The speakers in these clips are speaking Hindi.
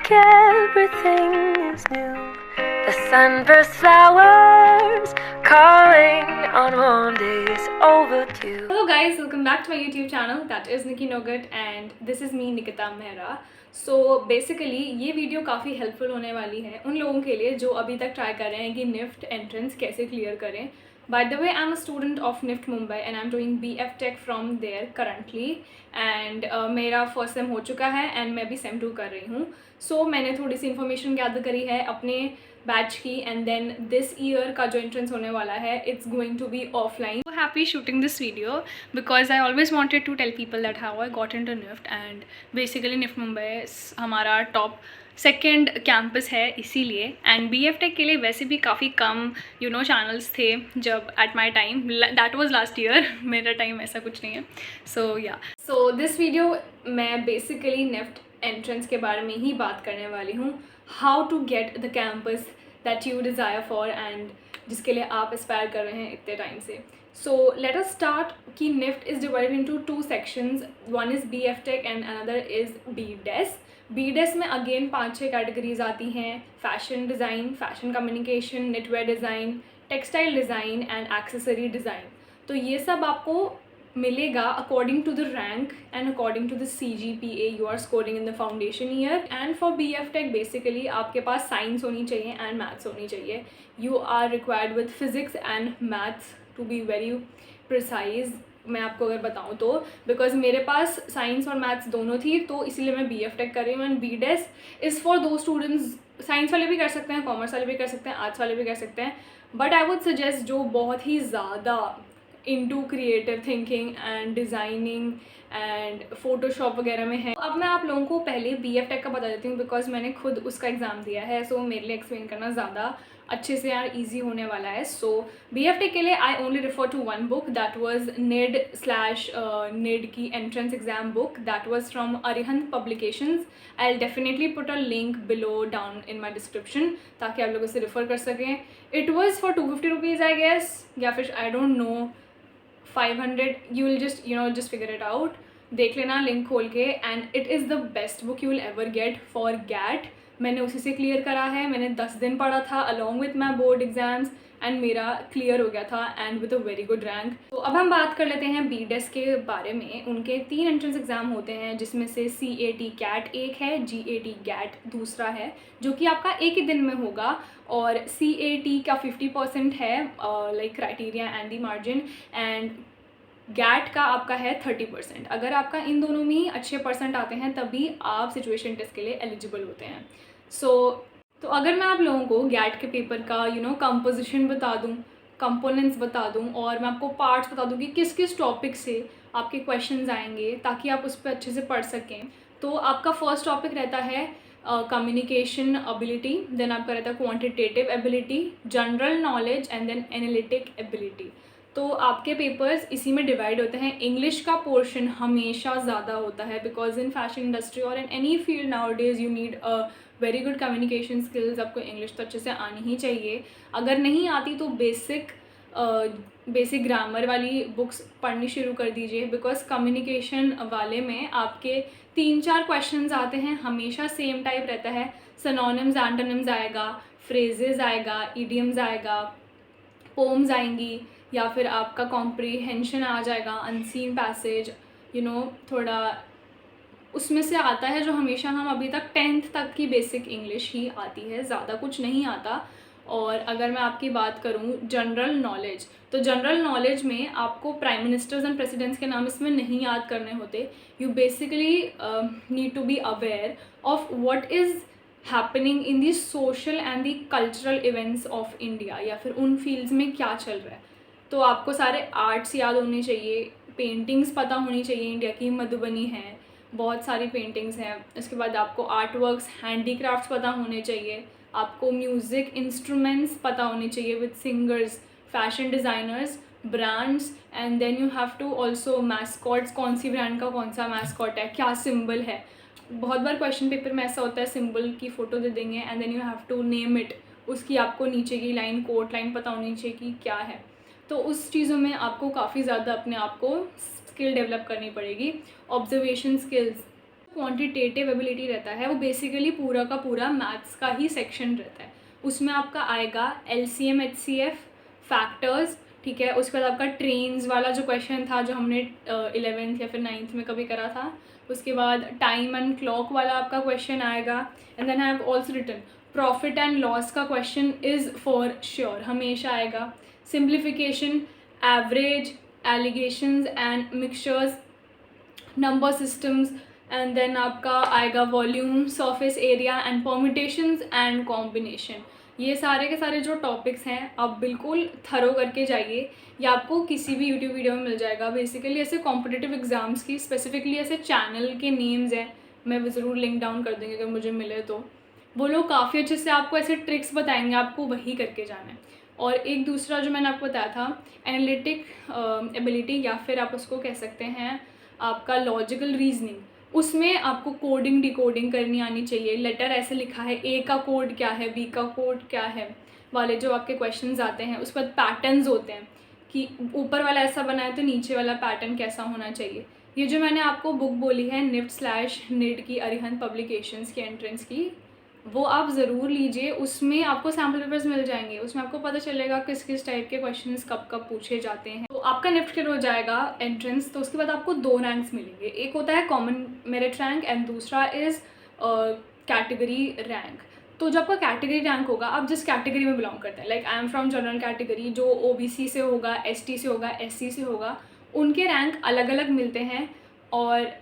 like everything is new. The sunburst flowers calling on warm days overdue. Hello guys, welcome back to my YouTube channel. That is Nikki Nogat and this is me Nikita Mehra. So basically ये वीडियो काफ़ी हेल्पफुल होने वाली है उन लोगों के लिए जो अभी तक ट्राई कर रहे हैं कि निफ्ट एंट्रेंस कैसे क्लियर करें. By the way, I'm a student of NIFT Mumbai and I'm doing BF Tech from there currently and मेरा फर्स्ट सेम हो चुका है एंड मैं भी सेम 2 कर रही हूँ. सो मैंने थोड़ी सी इन्फॉर्मेशन गैदर करी है अपने बैच की एंड देन दिस ईयर का जो एंट्रेंस होने वाला है it's going to be offline. So happy shooting this video because I always wanted to tell people that how I got into NIFT and basically NIFT Mumbai हमारा टॉप सेकेंड कैंपस है इसीलिए. एंड BF Tech के लिए वैसे भी काफ़ी कम चैनल्स थे जब at my time. That was last year. मेरा टाइम ऐसा कुछ नहीं है. सो दिस वीडियो मैं बेसिकली निफ्ट एंट्रेंस के बारे में ही बात करने वाली हूँ. How to get the campus that you desire for and जिसके लिए आप एस्पायर कर रहे हैं इतने टाइम से. सो लेट अस स्टार्ट कि NIFT is divided into 2 sections. One is BF Tech and another is BDES. BDES में अगेन 5-6 कैटेगरीज आती हैं. Fashion design, fashion communication, knitwear design, textile design and accessory design. तो ये सब आपको मिलेगा according to the rank and according to the CGPA you are scoring in the foundation year. And for BF Tech basically आपके पास साइंस होनी चाहिए एंड मैथ्स होनी चाहिए. You are required with physics and maths to be very precise. मैं आपको अगर बताऊँ तो बिकॉज मेरे पास साइंस और मैथ्स दोनों थी तो इसीलिए मैं BF Tech कर रही हूँ. एंड BDES इज़ फॉर दो स्टूडेंट्स. साइंस वाले भी कर सकते हैं, कॉमर्स वाले भी कर सकते हैं, आर्ट्स वाले भी कर सकते हैं. बट आई वुड सजेस्ट जो बहुत ही ज़्यादा into creative thinking and designing and Photoshop वगैरह में है. अब मैं आप लोगों को पहले BF Tech का बता देती हूँ बिकॉज मैंने खुद उसका एग्ज़ाम दिया है. सो मेरे लिए एक्सप्लेन करना ज़्यादा अच्छे से यार ईजी होने वाला है. सो BF Tech के लिए I only refer to one book that was NID की entrance exam book that was from Arihant publications. I will definitely put a link below down in my description ताकि आप लोग उसे रेफर कर सकें. It was for 250 rupees I guess या फिर I don't know 500. You will just figure it out. देख लेना लिंक खोल के. And it is the best book you will ever get for GAT. मैंने उसी से क्लियर करा है. मैंने 10 दिन पढ़ा था along with my board exams and मेरा क्लियर हो गया था and with a very good rank. तो अब हम बात कर लेते हैं BDES के बारे में. उनके 3 एंट्रेंस एग्ज़ाम होते हैं जिसमें से CAT CAT एक है, GAT GAT दूसरा है जो कि आपका एक ही दिन में होगा. और CAT का 50% है like criteria and the margin and GAT का आपका है 30%. अगर आपका इन दोनों में ही अच्छे परसेंट आते हैं तभी आप सिचुएशन टेस्ट के लिए एलिजिबल होते हैं. तो अगर मैं आप लोगों को गैट के पेपर का कंपोजिशन बता दूं, कंपोनेंट्स बता दूं और मैं आपको पार्ट्स बता दूं कि किस किस टॉपिक से आपके क्वेश्चंस आएंगे ताकि आप उस पर अच्छे से पढ़ सकें. तो आपका फर्स्ट टॉपिक रहता है कम्युनिकेशन एबिलिटी. देन आपका रहता है quantitative ability, general knowledge and then analytic ability. तो आपके पेपर्स इसी में डिवाइड होते हैं. इंग्लिश का पोर्शन हमेशा ज़्यादा होता है बिकॉज इन फैशन इंडस्ट्री और in any field now days you need a very good communication skills. आपको इंग्लिश तो अच्छे से आनी ही चाहिए. अगर नहीं आती तो बेसिक ग्रामर वाली बुक्स पढ़नी शुरू कर दीजिए बिकॉज कम्युनिकेशन वाले में आपके 3-4 क्वेश्चंस आते हैं हमेशा सेम टाइप रहता है. सिनोनिम्स, एंटोनिम्स आएगा, फ्रेजेस आएगा, इडियम्स आएगा, पोम्स आएंगी या फिर आपका कॉम्प्रीहेंशन आ जाएगा, अनसीन पैसेज थोड़ा उसमें से आता है जो हमेशा हम अभी तक 10th तक की बेसिक इंग्लिश ही आती है, ज़्यादा कुछ नहीं आता. और अगर मैं आपकी बात करूं जनरल नॉलेज तो जनरल नॉलेज में आपको प्राइम मिनिस्टर्स एंड प्रेसिडेंट्स के नाम इसमें नहीं याद करने होते. You basically need to be aware of what is happening in the social and the cultural events of India या फिर उन फील्ड्स में क्या चल रहा है. तो आपको सारे आर्ट्स याद होने चाहिए, पेंटिंग्स पता होनी चाहिए. इंडिया की मधुबनी है, बहुत सारी पेंटिंग्स हैं. उसके बाद आपको आर्ट वर्क्स, हैंडीक्राफ्ट्स पता होने चाहिए. आपको म्यूज़िक इंस्ट्रूमेंट्स पता होने चाहिए with singers, fashion designers, brands and then you have to also mascots. कौन सी ब्रांड का कौन सा मैस्कॉट है, क्या सिंबल है. बहुत बार क्वेश्चन पेपर में ऐसा होता है सिंबल की फ़ोटो दे देंगे and then you have to name it. उसकी आपको नीचे की लाइन, कोट लाइन पता होनी चाहिए कि क्या है. तो उस चीज़ों में आपको काफ़ी ज़्यादा अपने आप को स्किल डेवलप करनी पड़ेगी. ऑब्जर्वेशन स्किल्स क्वांटिटेटिव एबिलिटी रहता है वो बेसिकली पूरा का पूरा मैथ्स का ही सेक्शन रहता है। उसमें आपका आएगा LCM HCF, फैक्टर्स, ठीक है। उसके बाद आपका ट्रेन्स वाला जो क्वेश्चन था जो हमने 11th या फिर 9th में कभी करा था। उसके बाद टाइम एंड क्लॉक वाला आपका क्वेश्चन आएगा। And then I have also written profit and loss का क्वेश्चन इज़ फॉर श्योर हमेशा आएगा। Simplification, average, alligations and mixtures, number systems, and then आपका आएगा volume, surface area and permutations and combination. ये सारे के सारे जो टॉपिक्स हैं आप बिल्कुल थरो करके जाइए, या आपको किसी भी यूट्यूब वीडियो में मिल जाएगा। बेसिकली ऐसे कॉम्पिटिटिव एग्ज़ाम्स की स्पेसिफिकली ऐसे चैनल के नेम्स हैं, मैं ज़रूर लिंक डाउन कर देंगे अगर मुझे मिले तो। वो लोग काफ़ी अच्छे से आपको ऐसे ट्रिक्स बताएंगे, आपको वही करके जाना है। और एक दूसरा जो मैंने आपको बताया था एनालिटिक एबिलिटी, या फिर आप उसको कह सकते हैं आपका लॉजिकल रीजनिंग, उसमें आपको कोडिंग डिकोडिंग करनी आनी चाहिए। लेटर ऐसे लिखा है, ए का कोड क्या है, बी का कोड क्या है वाले जो आपके क्वेश्चंस आते हैं। उसके बाद पैटर्न्स होते हैं कि ऊपर वाला ऐसा बना है तो नीचे वाला पैटर्न कैसा होना चाहिए। ये जो मैंने आपको बुक बोली है NIFT/NID की, अरिहंत पब्लिकेशंस की एंट्रेंस की, वो आप ज़रूर लीजिए। उसमें आपको सैम्पल पेपर्स मिल जाएंगे, उसमें आपको पता चलेगा किस किस टाइप के क्वेश्चंस कब कब पूछे जाते हैं। तो आपका निफ्ट क्लियर हो जाएगा एंट्रेंस। तो उसके बाद आपको 2 रैंक्स मिलेंगे, एक होता है कॉमन मेरिट रैंक एंड दूसरा इज़ कैटेगरी रैंक। तो जब आपका कैटेगरी रैंक होगा, आप जिस कैटेगरी में बिलोंग करते हैं, like I am from general category, जो OBC से होगा, ST से होगा, SC से होगा, उनके रैंक अलग अलग मिलते हैं। और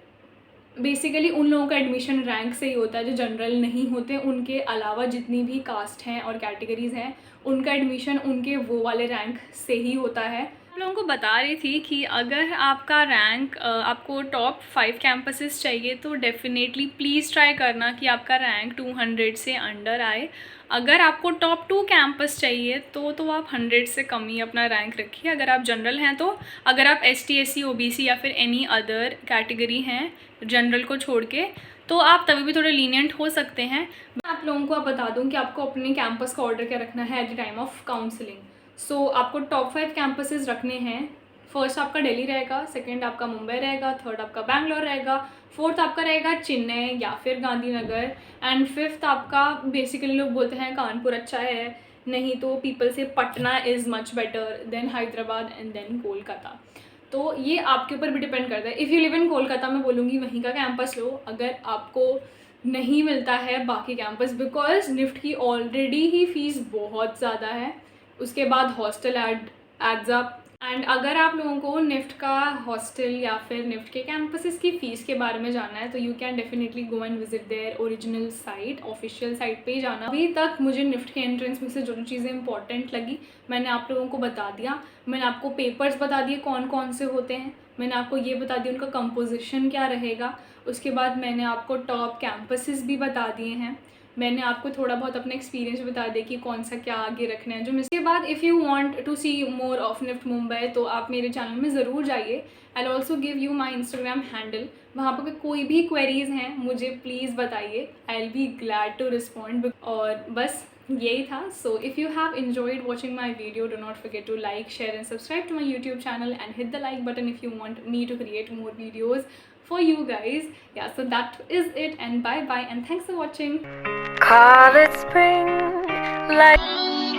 बेसिकली उन लोगों का एडमिशन रैंक से ही होता है जो जनरल नहीं होते। उनके अलावा जितनी भी कास्ट हैं और कैटेगरीज़ हैं, उनका एडमिशन उनके वो वाले रैंक से ही होता है। आप लोगों को बता रही थी कि अगर आपका रैंक आपको टॉप 5 कैंपसेस चाहिए तो डेफिनेटली प्लीज़ ट्राई करना कि आपका रैंक 200 से अंडर आए। अगर आपको टॉप 2 कैंपस चाहिए तो आप 100 से कम ही अपना रैंक रखिए अगर आप जनरल हैं तो। अगर आप ST SC OBC या फिर एनी अदर कैटेगरी हैं जनरल को छोड़ के, तो आप तभी भी थोड़े लीनियंट हो सकते हैं। मैं आप लोगों को बता दूं कि आपको अपने कैंपस का ऑर्डर क्या रखना है at the time of counselling. So आपको टॉप 5 कैंपसेस रखने हैं। फर्स्ट आपका दिल्ली रहेगा, सेकंड आपका मुंबई रहेगा, थर्ड आपका बैंगलोर रहेगा, फोर्थ आपका रहेगा चेन्नई या फिर गांधीनगर, एंड फिफ्थ आपका बेसिकली लोग बोलते हैं कानपुर अच्छा है, नहीं तो पीपल से Patna is much better than Hyderabad and then Kolkata. तो ये आपके ऊपर भी डिपेंड करता है। If you live in Kolkata, मैं बोलूँगी वहीं का कैंपस लो अगर आपको नहीं मिलता है बाकी कैंपस, बिकॉज निफ्ट की ऑलरेडी ही फ़ीस बहुत ज़्यादा है। उसके बाद हॉस्टल एड्स अप, एंड अगर आप लोगों को निफ्ट का हॉस्टल या फिर निफ्ट के कैंपसेस की फ़ीस के बारे में जानना है तो you can definitely go and visit their original site, official site पे जाना। अभी तक मुझे निफ्ट के एंट्रेंस में से जो जो चीज़ें इंपॉर्टेंट लगी मैंने आप लोगों को बता दिया। मैंने आपको पेपर्स बता दिए कौन कौन से होते हैं, मैंने आपको ये बता दिया उनका कंपोजिशन क्या रहेगा। उसके बाद मैंने आपको टॉप कैंपसेस भी बता दिए हैं। मैंने आपको थोड़ा बहुत अपना एक्सपीरियंस बता दिया कि कौन सा क्या आगे रखना है। जो इसके बाद if you want to see more of निफ्ट मुंबई तो आप मेरे चैनल में ज़रूर जाइए। I will also give you my Instagram handle, वहाँ पर कोई भी क्वेरीज़ हैं मुझे प्लीज़ बताइए, I will be glad to respond. और बस यही था। So if you have enjoyed watching my video, do not forget to like, share and subscribe to my YouTube channel and hit the like button if you want me to create more videos for you guys. Yeah, so that is it and bye bye and thanks for watching. Call it spring, like